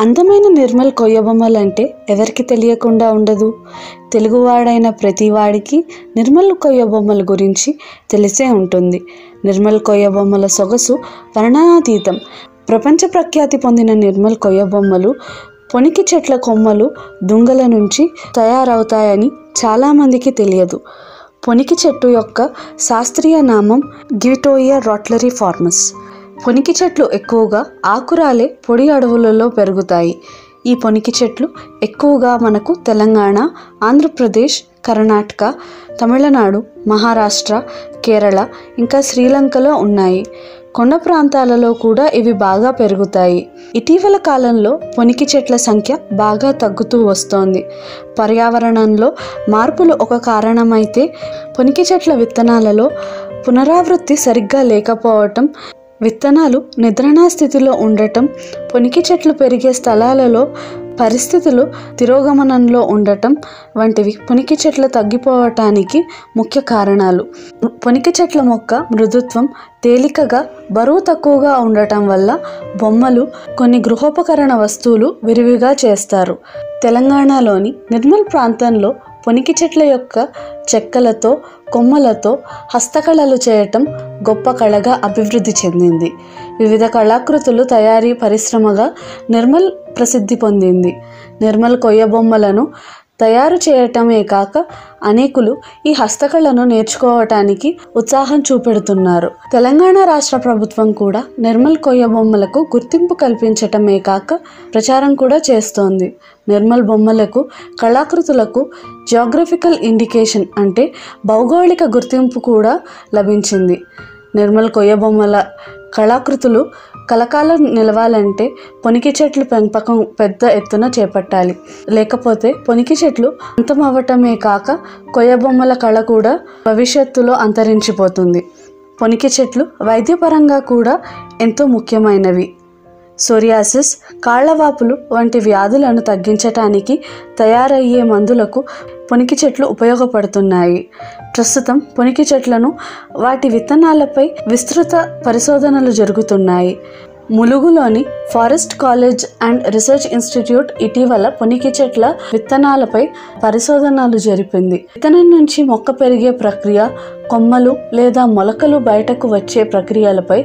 అందమైన నిర్మల్ కొయ్య బొమ్మలంటే ఎవరికి తెలియకుండా ఉండదు. తెలుగువాడైన ప్రతి వాడికి నిర్మల్ కొయ్య బొమ్మల గురించి తెలిసే ఉంటుంది. నిర్మల్ కొయ్య బొమ్మల సొగసు వర్ణనాతీతం. ప్రపంచ ప్రఖ్యాతి పొందిన నిర్మల్ కొయ్య బొమ్మలు పొనికి చెట్ల కొమ్మలు దుంగల నుంచి తయారవుతాయని చాలామందికి తెలియదు. పొనికి చెట్టు యొక్క శాస్త్రీయ నామం గివిటోయియా రోట్లరిఫార్మస్. పొనికి చెట్లు ఎక్కువగా ఆకురాలే పొడి అడవులలో పెరుగుతాయి. ఈ పొనికి చెట్లు ఎక్కువగా మనకు తెలంగాణ, ఆంధ్రప్రదేశ్, కర్ణాటక, తమిళనాడు, మహారాష్ట్ర, కేరళ ఇంకా శ్రీలంకలో ఉన్నాయి. కొండ ప్రాంతాలలో కూడా ఇవి బాగా పెరుగుతాయి. ఇటీవల కాలంలో పొనికి చెట్ల సంఖ్య బాగా తగ్గుతూ వస్తోంది. పర్యావరణంలో మార్పులు ఒక కారణమైతే పొనికి చెట్ల విత్తనాలలో పునరావృత్తి సరిగ్గా లేకపోవటం, విత్తనాలు నిద్రణా స్థితిలో ఉండటం, పొనికి చెట్లు పెరిగే స్థలాలలో పరిస్థితులు తిరోగమనంలో ఉండటం వంటివి పొనికి చెట్ల తగ్గిపోవటానికి ముఖ్య కారణాలు. పొనికి చెట్ల మొక్క మృదుత్వం, తేలికగా బరువు తక్కువగా ఉండటం వల్ల బొమ్మలు, కొన్ని గృహోపకరణ వస్తువులు విరివిగా చేస్తారు. తెలంగాణలోని నిర్మల్ ప్రాంతంలో పొనికి చెట్ల యొక్క చెక్కలతో, కొమ్మలతో హస్తకళలు చేయటం గొప్ప కళగా అభివృద్ధి చెందింది. వివిధ కళాకృతులు తయారీ పరిశ్రమగా నిర్మల్ ప్రసిద్ధి పొందింది. నిర్మల్ కొయ్య బొమ్మలను తయారు చేయటమే కాక అనేకులు ఈ హస్తకళను నేర్చుకోవటానికి ఉత్సాహం చూపెడుతున్నారు. తెలంగాణ రాష్ట్ర ప్రభుత్వం కూడా నిర్మల్ కొయ్య బొమ్మలకు గుర్తింపు కల్పించటమే కాక ప్రచారం కూడా చేస్తోంది. నిర్మల్ బొమ్మలకు, కళాకృతులకు జియోగ్రఫికల్ ఇండికేషన్ అంటే భౌగోళిక గుర్తింపు కూడా లభించింది. నిర్మల్ కొయ్య బొమ్మల కళాకృతులు కలకాలం నిలవాలంటే పొనికి చెట్లు పెంపకం పెద్ద ఎత్తున చేపట్టాలి. లేకపోతే పొనికి చెట్లు అంతమవ్వటమే కాక కొయ్య బొమ్మల కళ కూడా భవిష్యత్తులో అంతరించిపోతుంది. పొనికి చెట్లు వైద్యపరంగా కూడా ఎంతో ముఖ్యమైనవి. సోరియాసిస్, కాళ్లవాపులు వంటి వ్యాధులను తగ్గించటానికి తయారయ్యే మందులకు పొనికి చెట్లు ఉపయోగపడుతున్నాయి. ప్రస్తుతం పొనికి చెట్లను, వాటి విత్తనాలపై విస్తృత పరిశోధనలు జరుగుతున్నాయి. ములుగులోని forest college and research institute ఇటీవల పొనికి చెట్ల విత్తనాలపై పరిశోధనలు జరిపింది. విత్తనం నుంచి మొక్క పెరిగే ప్రక్రియ, కొమ్మలు లేదా మొలకలు బయటకు వచ్చే ప్రక్రియలపై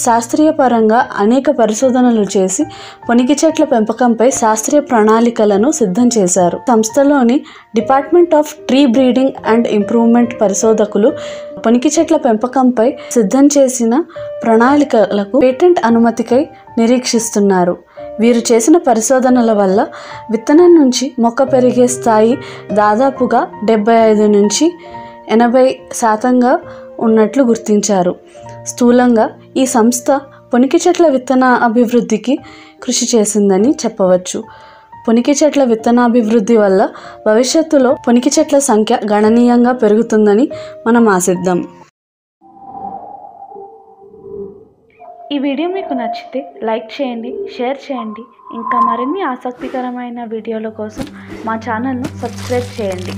శాస్త్రీయ పరంగా అనేక పరిశోధనలు చేసి పొనికి చెట్ల పెంపకంపై శాస్త్రీయ ప్రణాళికలను సిద్ధం చేశారు. సంస్థలోని department of tree breeding and improvement పరిశోధకులు పొనికి చెట్ల పెంపకంపై సిద్ధం చేసిన ప్రణాళికలకు పేటెంట్ అనుమతికై నిరీక్షిస్తున్నారు. వీరు చేసిన పరిశోధనల వల్ల విత్తనం నుంచి మొక్క పెరిగే స్థాయి దాదాపుగా 75 నుంచి 80% ఉన్నట్లు గుర్తించారు. స్థూలంగా ఈ సంస్థ పొనికి చెట్ల విత్తన అభివృద్ధికి కృషి చేసిందని చెప్పవచ్చు. పొనికి చెట్ల విత్తనాభివృద్ధి వల్ల భవిష్యత్తులో పొనికి చెట్ల సంఖ్య గణనీయంగా పెరుగుతుందని మనం ఆశిద్దాం. ఈ వీడియో మీకు నచ్చితే లైక్ చేయండి, షేర్ చేయండి. ఇంకా మరిన్ని ఆసక్తికరమైన వీడియోల కోసం మా ఛానల్ను సబ్స్క్రైబ్ చేయండి.